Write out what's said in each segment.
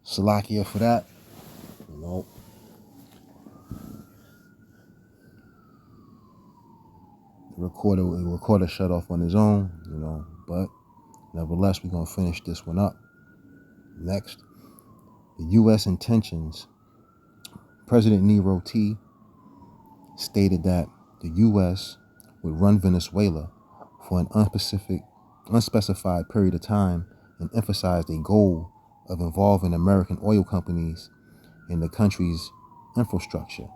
Salakia for that. You know, the recorder shut off on his own. But nevertheless, we're gonna finish this one up. Next, the U.S. intentions. President Nero T stated that the U.S. would run Venezuela for an unspecified period of time and emphasized a goal of involving American oil companies in the country's infrastructure.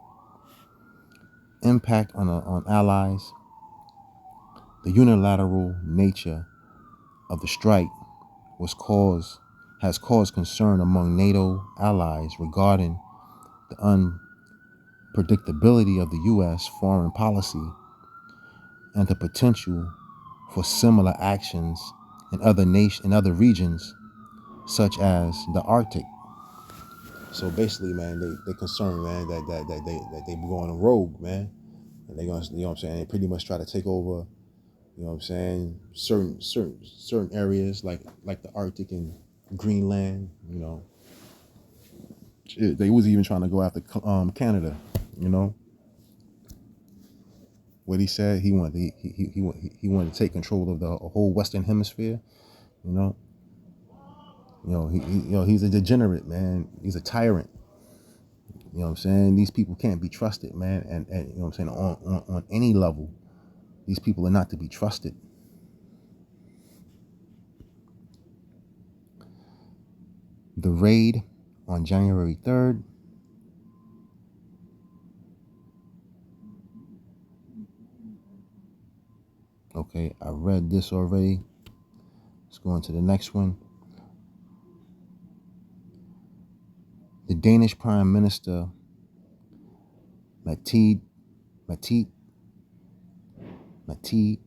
Impact on allies. The unilateral nature of the strike was cause has caused concern among NATO allies regarding the unpredictability of the U.S. foreign policy and the potential for similar actions in other regions, such as the Arctic. So basically, man, they concerned, man, that they be going rogue, man, and they gonna, what I'm saying, they pretty much try to take over, what I'm saying, certain areas like the Arctic and Greenland. They was even trying to go after Canada. You know what he said? He wanted to take control of the whole Western Hemisphere. You know, he's a degenerate, man. He's a tyrant. You know what I'm saying? These people can't be trusted, man. And you know what I'm saying, on any level, these people are not to be trusted. The raid on January 3rd. Okay, I read this already. Let's go on to the next one. The Danish Prime Minister Mette Mette Mette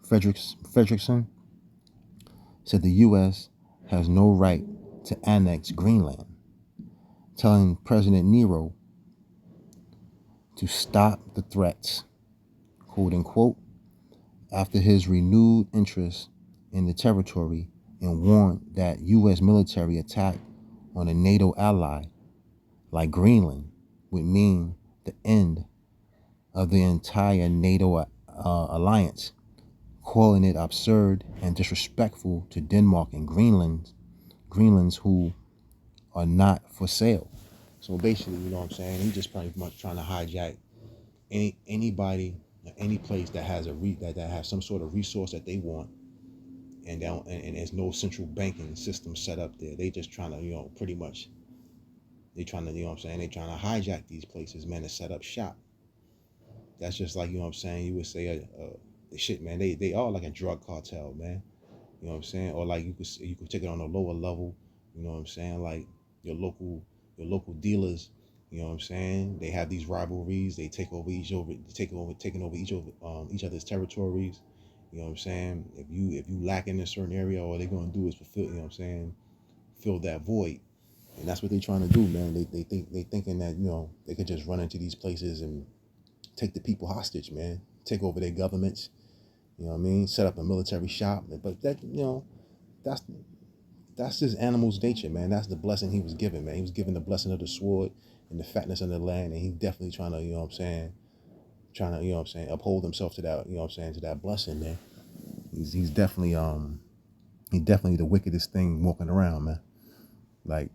Frederiksen said the U.S. has no right to annex Greenland, telling President Nero to stop the threats, quote unquote, after his renewed interest in the territory, and warned that U.S. military attack on a NATO ally like Greenland would mean the end of the entire NATO alliance, calling it absurd and disrespectful to Denmark and Greenland's who are not for sale. So basically, you know what I'm saying, he's just pretty much trying to hijack anybody, any place that has that has some sort of resource that they want, and there's no central banking system set up there. They just trying to, pretty much, they trying to, what I'm saying, they trying to hijack these places, man, to set up shop. That's just like, what I'm saying, you would say, the shit, man, they are like a drug cartel, man. You know what I'm saying? Or like you could take it on a lower level, you know what I'm saying? Like your local your local dealers, you know what I'm saying? They have these rivalries. They taking over each other's territories. You know what I'm saying? If you lack in a certain area, all they're gonna do is fulfill, you know what I'm saying, fill that void. And that's what they're trying to do, man. They thinking that, they could just run into these places and take the people hostage, man. Take over their governments, you know what I mean? Set up a military shop. But that's that's just animal's nature, man. That's the blessing he was given, man. He was given the blessing of the sword and the fatness of the land, and he definitely trying to, trying to, uphold himself to that, to that blessing, man. He's definitely he definitely the wickedest thing walking around, man. Like,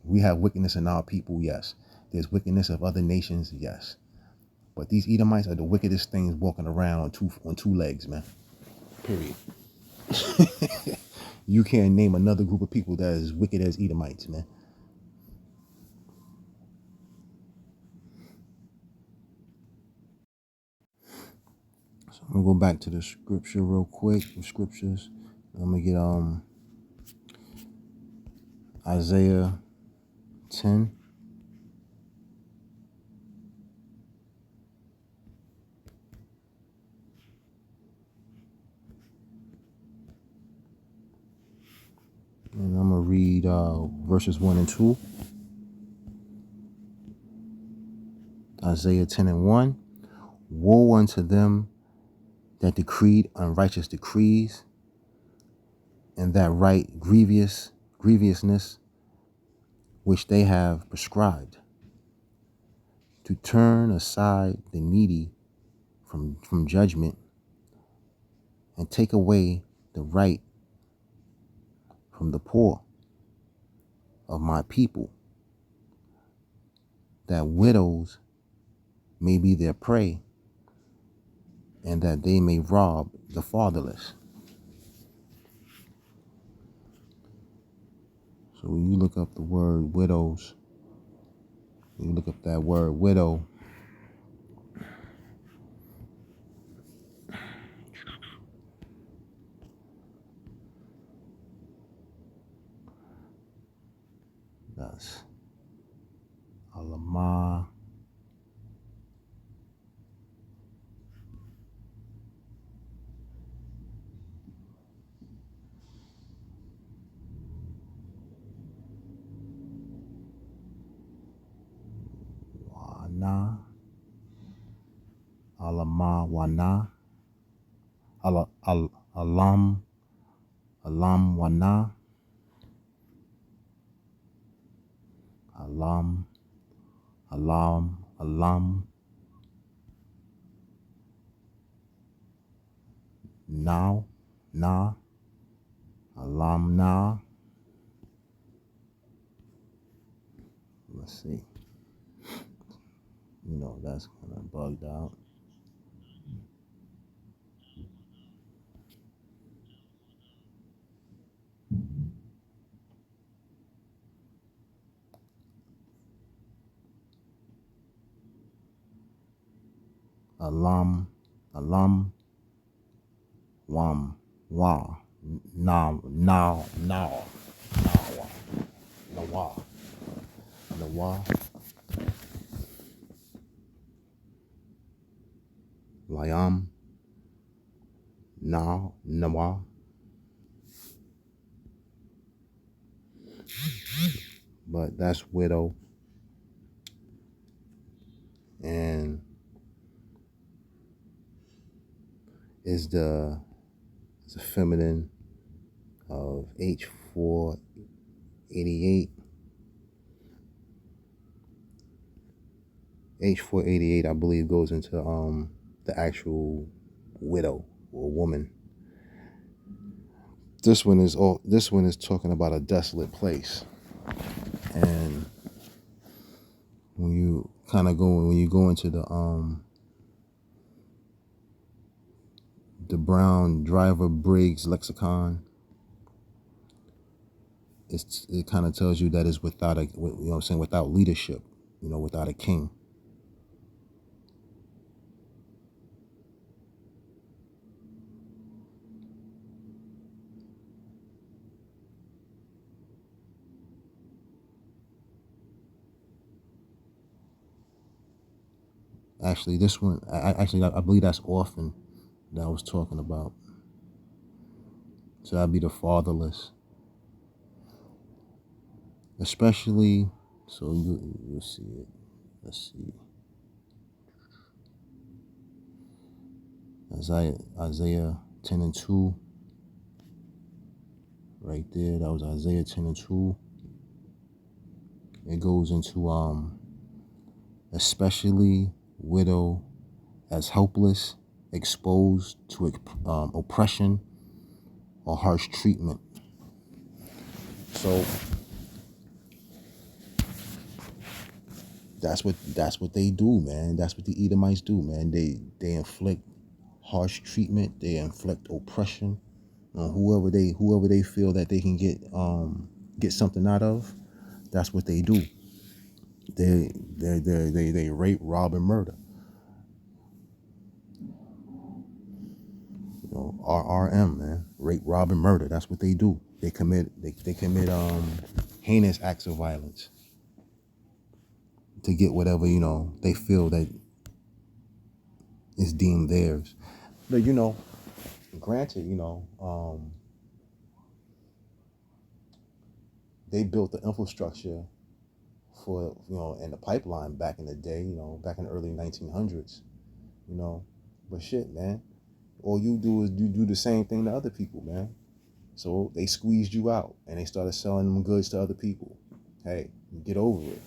we have wickedness in our people, yes. There's wickedness of other nations, yes. But these Edomites are the wickedest things walking around on two legs, man. Period. You can't name another group of people that is wicked as Edomites, man. So I'm gonna go back to the scripture real quick. The scriptures. I'm gonna get Isaiah 10. And I'm gonna read verses 1 and 2. Isaiah 10 and 1. Woe unto them that decreed unrighteous decrees, and that write grievousness which they have prescribed, to turn aside the needy from judgment and take away the right from the poor of my people, that widows may be their prey, and that they may rob the fatherless. So when you look up the word widows, you look up that word widow, that's Alama Wana, Alama Wana, Alam, Alam Wana, Alam, Alam, Now, Na, Alam Na. Let's see. That's kind of bugged out. Alam, Alam, Wam, Wa, Now, Now, Now, Nawa, Nawa, Nawa, Layam, Now, Nawa. But that's widow, and is the feminine of H488. H488, I believe, goes into the actual widow or woman. This one is talking about a desolate place. And when you go into the Brown Driver Briggs lexicon, it kind of tells you that it's without without leadership, without a king. Actually, this one, I believe that's orphan that I was talking about. So that'd be the fatherless, especially. So you'll see it. Let's see. Isaiah 10:2, right there. That was Isaiah 10:2. It goes into especially widow as helpless, exposed to oppression or harsh treatment. So that's what they do, man. That's what the Edomites do, man. They inflict harsh treatment. They inflict oppression on whoever they feel that they can get something out of. That's what they do. They rape, rob, and murder. RRM, man. Rape, rob, and murder. That's what they do. They commit heinous acts of violence to get whatever they feel that is deemed theirs. But granted, they built the infrastructure for in the pipeline back in the day, back in the early 1900s, but shit, man, all you do is you do the same thing to other people, man. So they squeezed you out and they started selling them goods to other people. Hey, Get over it.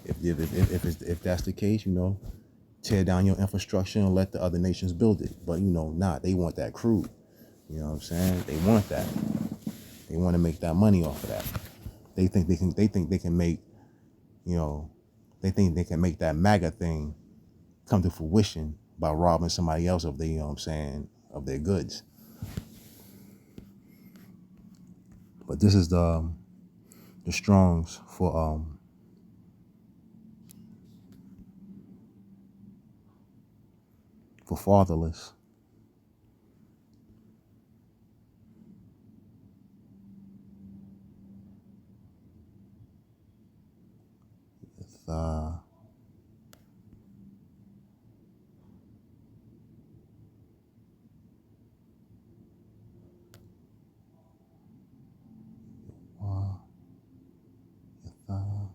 If that's the case, tear down your infrastructure and let the other nations build it. But they want that crude. You know what I'm saying? They want that. They want to make that money off of that. They think they can. They think they can make. You know, they think they can make that MAGA thing come to fruition by robbing somebody else of their. You know what I'm saying, of their goods. But this is the Strongs for fatherless. With, uh, uh,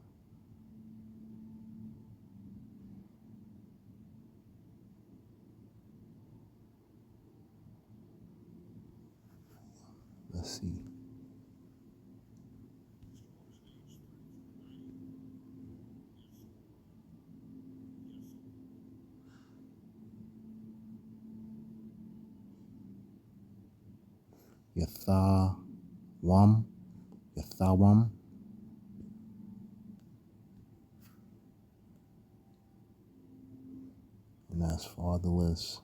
let's see. Yathawam, Yathawam, and that's fatherless,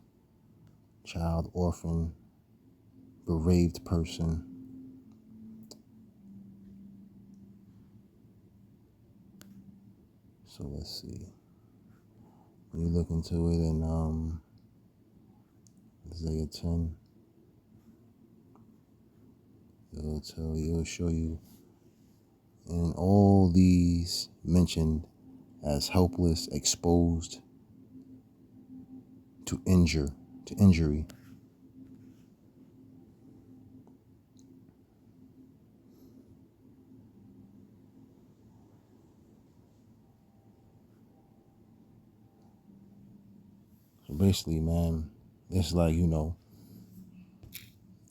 child, orphan, bereaved person. So let's see. When you look into it in Isaiah 10, it'll show you, and all these mentioned as helpless, exposed to injury. So basically, man, it's like,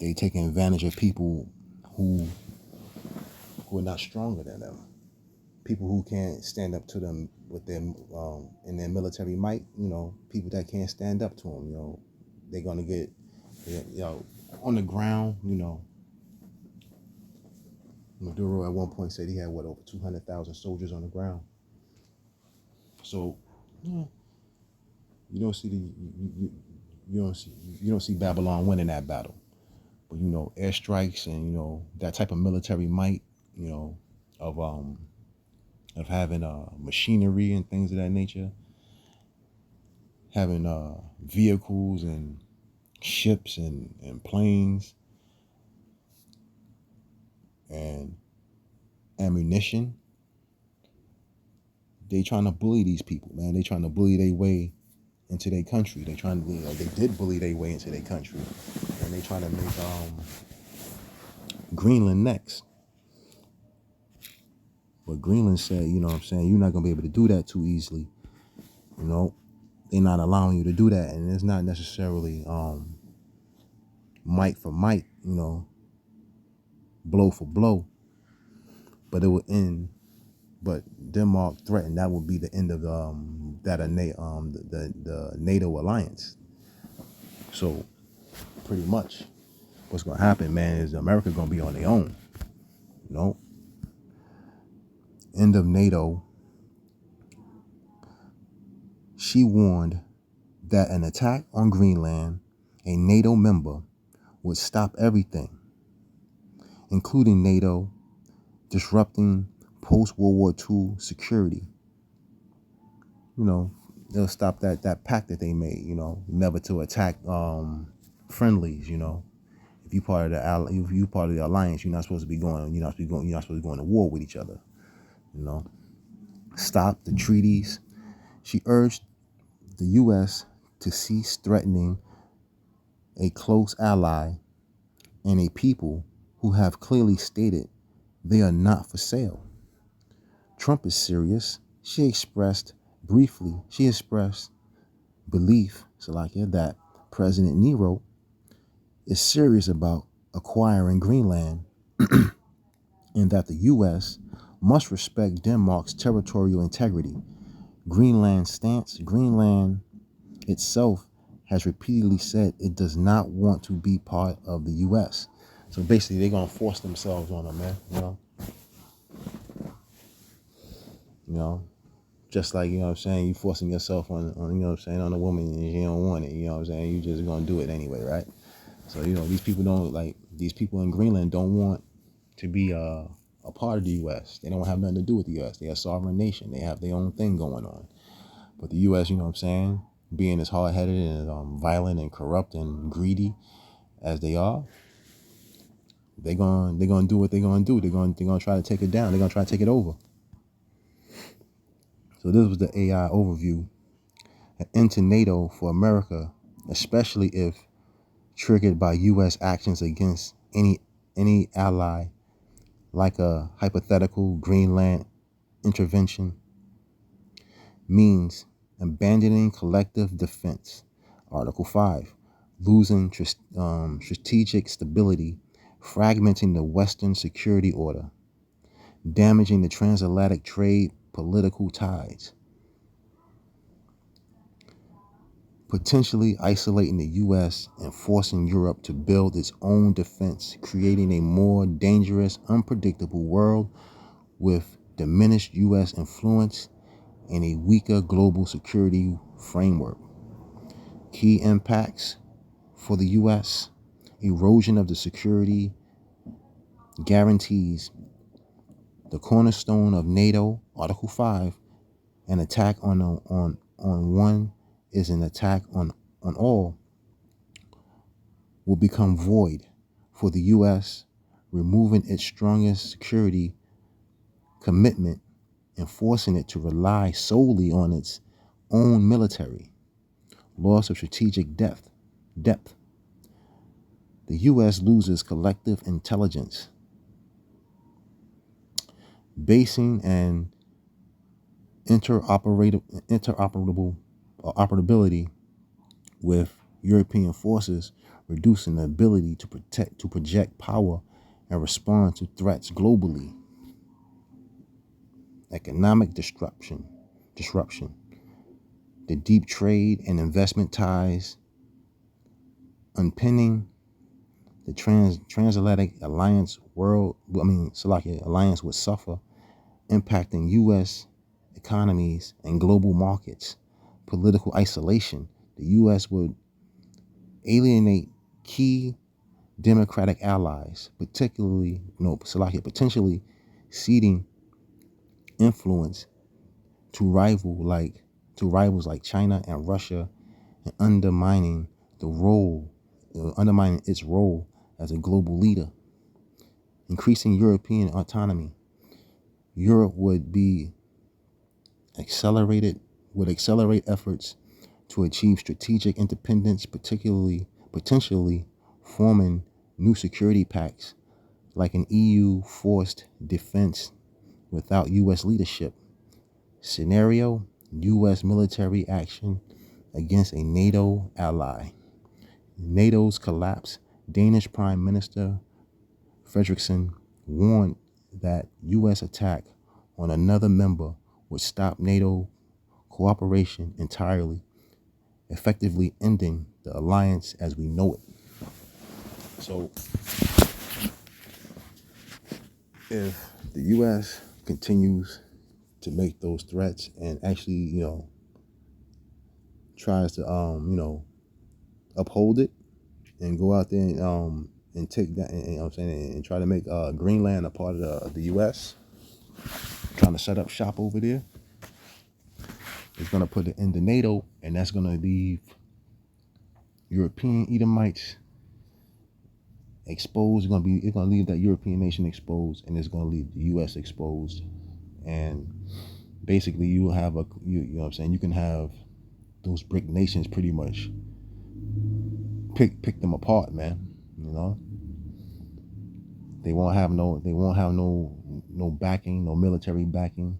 they taking advantage of people who who are not stronger than them. People who can't stand up to them with their in their military might. People that can't stand up to them. They're gonna get, on the ground. Maduro at one point said he had over 200,000 soldiers on the ground. So, yeah, you don't see the you don't see Babylon winning that battle. But airstrikes and that type of military might, you know, of having machinery and things of that nature, having vehicles and ships and planes and ammunition. They trying to bully these people, man. They trying to bully their way into their country. They trying to, they did bully their way into their country, and they trying to make Greenland next. But Greenland said, what I'm saying, you're not gonna be able to do that too easily. They're not allowing you to do that, and it's not necessarily might for might, blow for blow, but it would end. But Denmark threatened that would be the end of the NATO alliance. So pretty much, what's gonna happen, man, is America gonna be on their own. You know, End of NATO. She warned that an attack on Greenland, a NATO member, would stop everything, including NATO, disrupting post-World War II security. They'll stop that pact that they made, never to attack friendlies. If you part of the alliance, you're not supposed to be going, you're not supposed to be going to war with each other. You know, Stop the treaties. She urged the U.S. to cease threatening a close ally and a people who have clearly stated they are not for sale. Trump is serious. She expressed belief, Salakia, that President Nero is serious about acquiring Greenland and that the U.S. must respect Denmark's territorial integrity. Greenland's stance. Greenland itself has repeatedly said it does not want to be part of the U.S. So basically, they're gonna force themselves on them, man. You know, just like what I'm saying, you forcing yourself on what I'm saying, on a woman and you don't want it. You know what I'm saying, you just gonna do it anyway, right? So these people don't like these people in Greenland don't want to be a part of the U.S. They don't have nothing to do with the U.S. They're a sovereign nation. They have their own thing going on. But the U.S., you know what I'm saying, being as hard-headed and violent and corrupt and greedy as they are, they're gonna do what they're gonna do. They're gonna try to take it down. They're gonna try to take it over. So this was the AI overview. Into NATO for America, especially if triggered by U.S. actions against any ally, like a hypothetical Greenland intervention, means abandoning collective defense. Article 5, losing strategic stability, fragmenting the Western security order, damaging the transatlantic trade political ties, potentially isolating the U.S. and forcing Europe to build its own defense, creating a more dangerous, unpredictable world with diminished U.S. influence and a weaker global security framework. Key impacts for the U.S.: erosion of the security guarantees, the cornerstone of NATO, Article 5, an attack on one is an attack on all, will become void for the U.S., removing its strongest security commitment and forcing it to rely solely on its own military. Loss of strategic depth. The U.S. loses collective intelligence, basing and interoperable operability with European forces, reducing the ability to project power and respond to threats globally. Economic disruption. The deep trade and investment ties underpinning the transatlantic alliance would suffer, impacting U.S. economies and global markets. Political isolation. The U.S. would alienate key democratic allies, potentially ceding influence to rivals like China and Russia, and undermining its role as a global leader. Increasing European autonomy. Europe would accelerate efforts to achieve strategic independence, potentially forming new security pacts like an EU forced defense without U.S. leadership. Scenario: U.S. military action against a NATO ally. NATO's collapse. Danish Prime Minister Frederiksen warned that U.S. attack on another member would stop NATO cooperation entirely, effectively ending the alliance as we know it. So, if the U.S. continues to make those threats and actually, tries to, uphold it and go out there and take that, and try to make Greenland a part of the U.S., trying to set up shop over there, it's going to put it into NATO, and that's going to leave European Edomites exposed. It's going to leave that European nation exposed, and it's going to leave the U.S. exposed. And basically, you will have you can have those brick nations pretty much pick them apart, man. They won't have no backing, no military backing.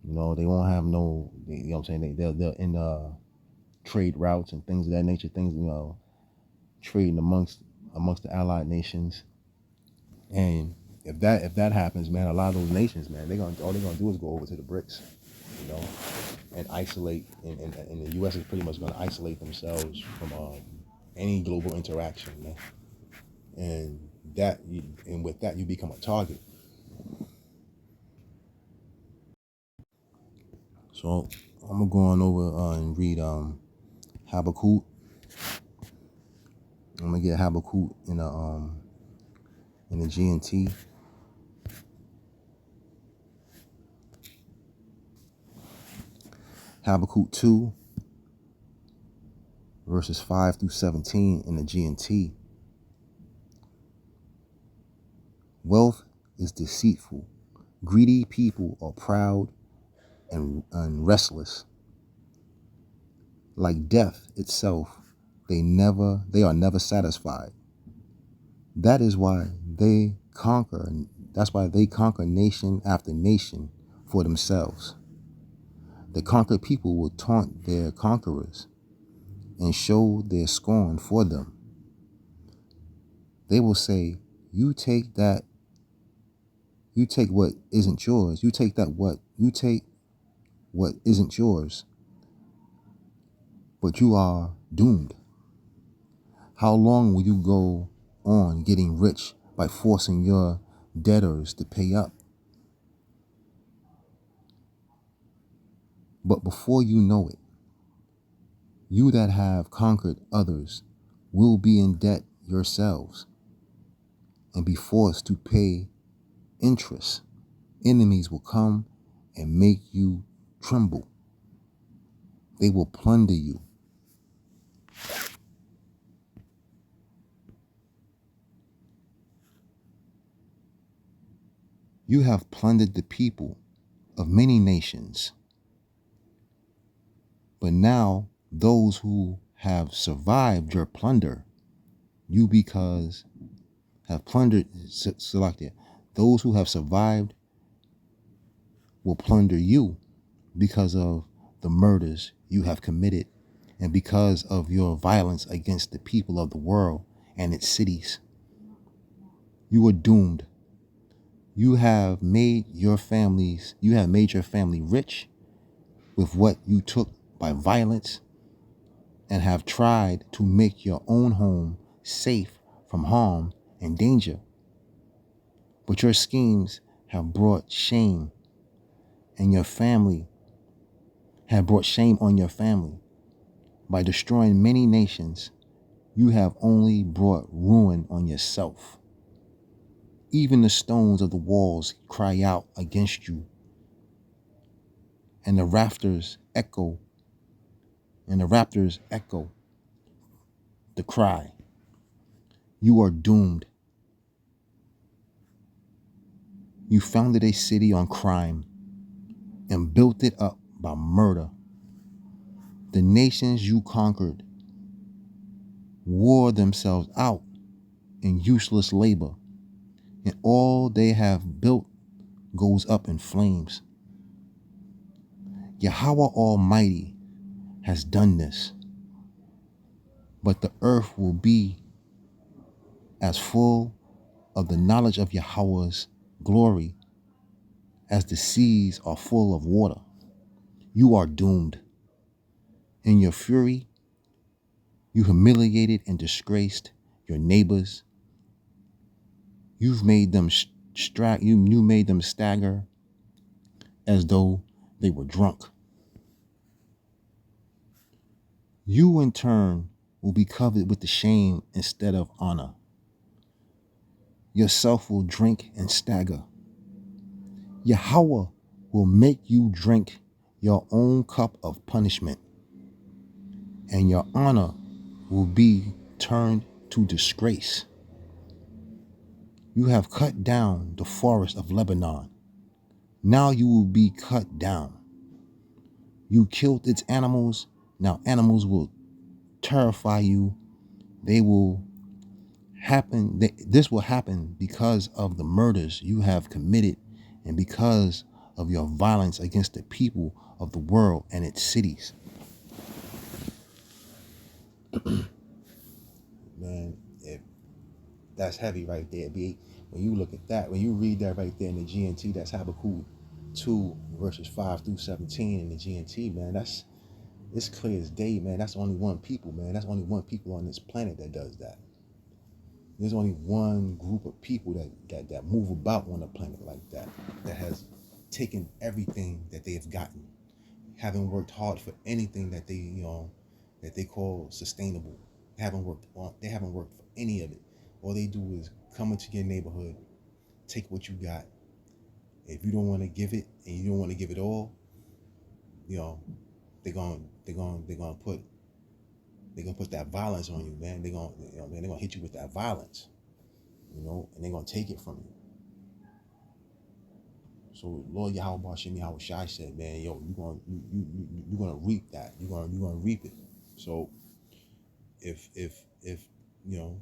They won't have they'll end trade routes and things of that nature, trading amongst the allied nations. And If that happens, man, a lot of those nations, man, all they're gonna do is go over to the BRICS, you know, and isolate. And the U.S. is pretty much gonna isolate themselves from any global interaction, man. And with that, you become a target. So I'm gonna go on over and read Habakkuk. I'm gonna get Habakkuk in the GNT. Habakkuk 2 verses 5 through 17 in the GNT. Wealth is deceitful. Greedy people are proud and restless. Like death itself, they are never satisfied. That is why they conquer. That's why they conquer nation after nation for themselves. The conquered people will taunt their conquerors and show their scorn for them. They will say, "You take that. You take what isn't yours. You take what isn't yours, but you are doomed. How long will you go on getting rich by forcing your debtors to pay up? But before you know it, you that have conquered others will be in debt yourselves and be forced to pay interest. Enemies will come and make you tremble. They will plunder you. You have plundered the people of many nations. But now those who have survived your plunder, you because have plundered, Salakia, those who have survived will plunder you because of the murders you have committed and because of your violence against the people of the world and its cities. You are doomed. You have made your family rich with what you took by violence and have tried to make your own home safe from harm and danger. But your schemes have brought shame and your family have brought shame on your family. By destroying many nations, you have only brought ruin on yourself. Even the stones of the walls cry out against you, and the rafters echo the cry. You are doomed. You founded a city on crime and built it up by murder. The nations you conquered wore themselves out in useless labor, and all they have built goes up in flames. Yahweh Almighty has done this, but the earth will be as full of the knowledge of Yahweh's glory as the seas are full of water. You are doomed. In your fury, you humiliated and disgraced your neighbors. You've made them you made them stagger as though they were drunk. You in turn will be covered with the shame instead of honor. Yourself will drink and stagger. Yahweh will make you drink your own cup of punishment, and your honor will be turned to disgrace. You have cut down the forest of Lebanon. Now you will be cut down. You killed its animals. Now animals will terrify you. They will this will happen because of the murders you have committed and because of your violence against the people of the world and its cities. Man, that's heavy right there, B. When you look at that, when you read that right there in the GNT, that's Habakkuk 2 verses 5 through 17 in the GNT, man. It's clear as day, man. That's only one people, man. That's only one people on this planet that does that. There's only one group of people that move about on the planet like that, that has taken everything that they have gotten, haven't worked hard for anything that that they call sustainable. They haven't worked for any of it. All they do is come into your neighborhood, take what you got. If you don't want to give it and you don't want to give it all, you know, they're gonna put that violence on you, man. They're gonna hit you with that violence, and they're gonna take it from you. So Lord Yahweh Shem Yahweh Shai said, man, yo, you're gonna reap that. You're gonna reap it. So if you know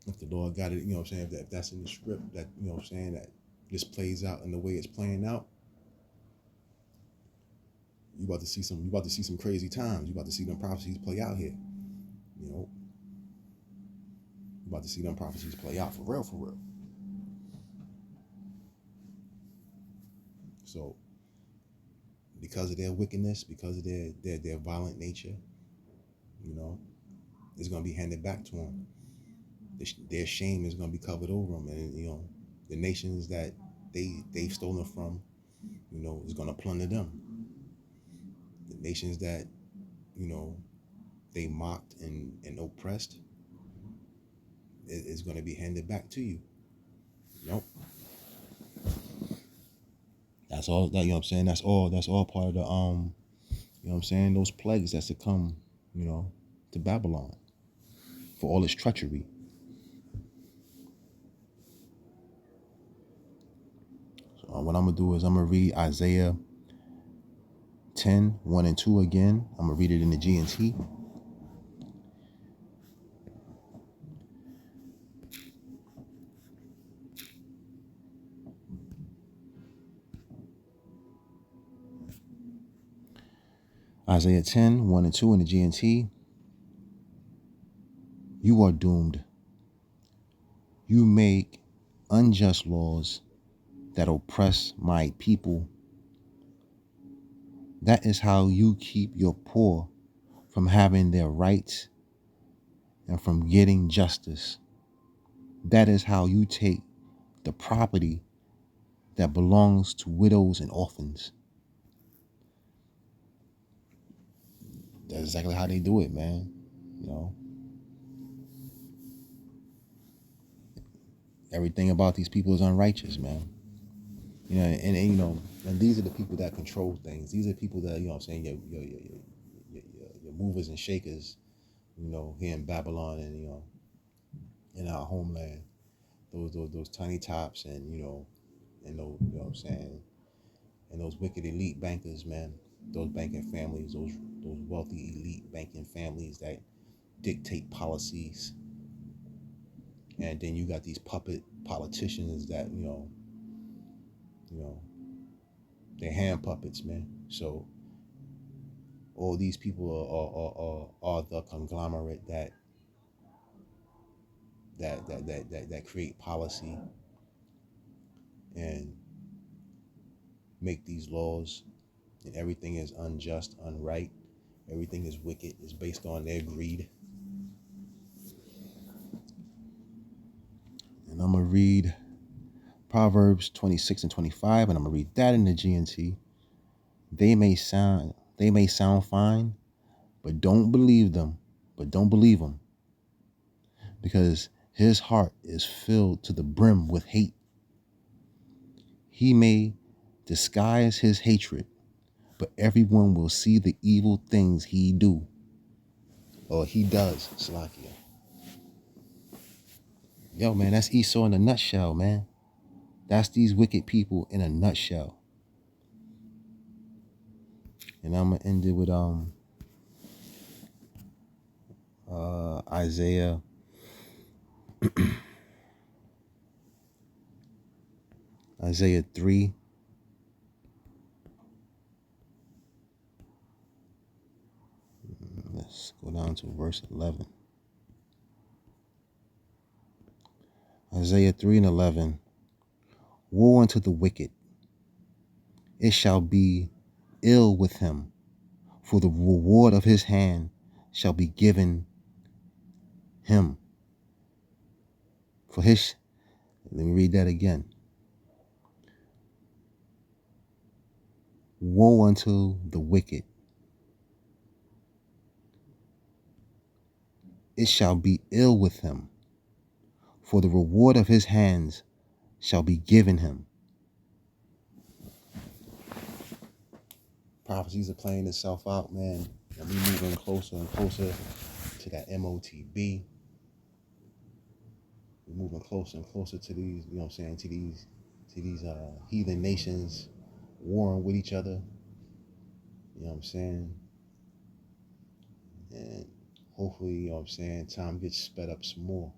if the Lord got it, I'm saying, if that's in the script, that I'm saying, that this plays out in the way it's playing out, you about to see some crazy times. You about to see them prophecies play out here. You know, you about to see them prophecies play out for real, for real. So because of their wickedness, because of their violent nature, it's gonna be handed back to them. Their shame is gonna be covered over them, and the nations that they've stolen from, is gonna plunder them. The nations that you know they mocked and oppressed is going to be handed back to you. Nope. That's all that, I'm saying. That's all part of the I'm saying, those plagues that's to come, to Babylon for all its treachery. So what I'm gonna do is I'm gonna read Isaiah 10, 1 and 2 again. I'm gonna read it in the GNT. Isaiah 10, 1 and 2 in the GNT. You are doomed. You make unjust laws that oppress my people. That is how you keep your poor from having their rights and from getting justice. That is how you take the property that belongs to widows and orphans. That's exactly how they do it, man. You know, everything about these people is unrighteous, man. And these are the people that control things. These are people that, I'm saying, your movers and shakers, here in Babylon, and in our homeland. Those tiny tops, and those, what I'm saying, and those wicked elite bankers, man. Those banking families, those wealthy elite banking families that dictate policies. And then you got these puppet politicians that, you know, they're hand puppets, man. So all these people are the conglomerate that create policy and make these laws, and everything is unjust, unright. Everything is wicked. It's based on their greed. And I'm gonna read Proverbs 26 and 25, and I'm gonna read that in the GNT. They may sound fine, but don't believe them. But don't believe them, because his heart is filled to the brim with hate. He may disguise his hatred, but everyone will see the evil things he does. Slakia. Yo, man, that's Esau in a nutshell, man. That's these wicked people in a nutshell. And I'm gonna end it with Isaiah Isaiah 3. Let's go down to verse 11. Isaiah 3:11. Woe unto the wicked, it shall be ill with him, for the reward of his hand shall be given him. Let me read that again. Woe unto the wicked, it shall be ill with him, for the reward of his hands shall be given him. Prophecies are playing itself out, man, and we moving closer and closer to that MOTB. We're moving closer and closer to these, you know what I'm saying, to these heathen nations warring with each other. You know what I'm saying? And hopefully, you know what I'm saying, time gets sped up some more.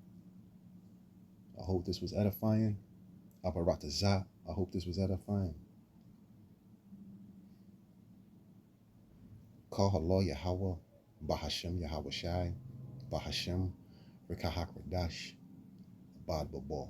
I hope this was edifying. Abaratazah. I hope this was edifying. Call Allah Yahweh, Bahashem Yahweh Shai, Bahashem Rikahakradash, Bad Babal.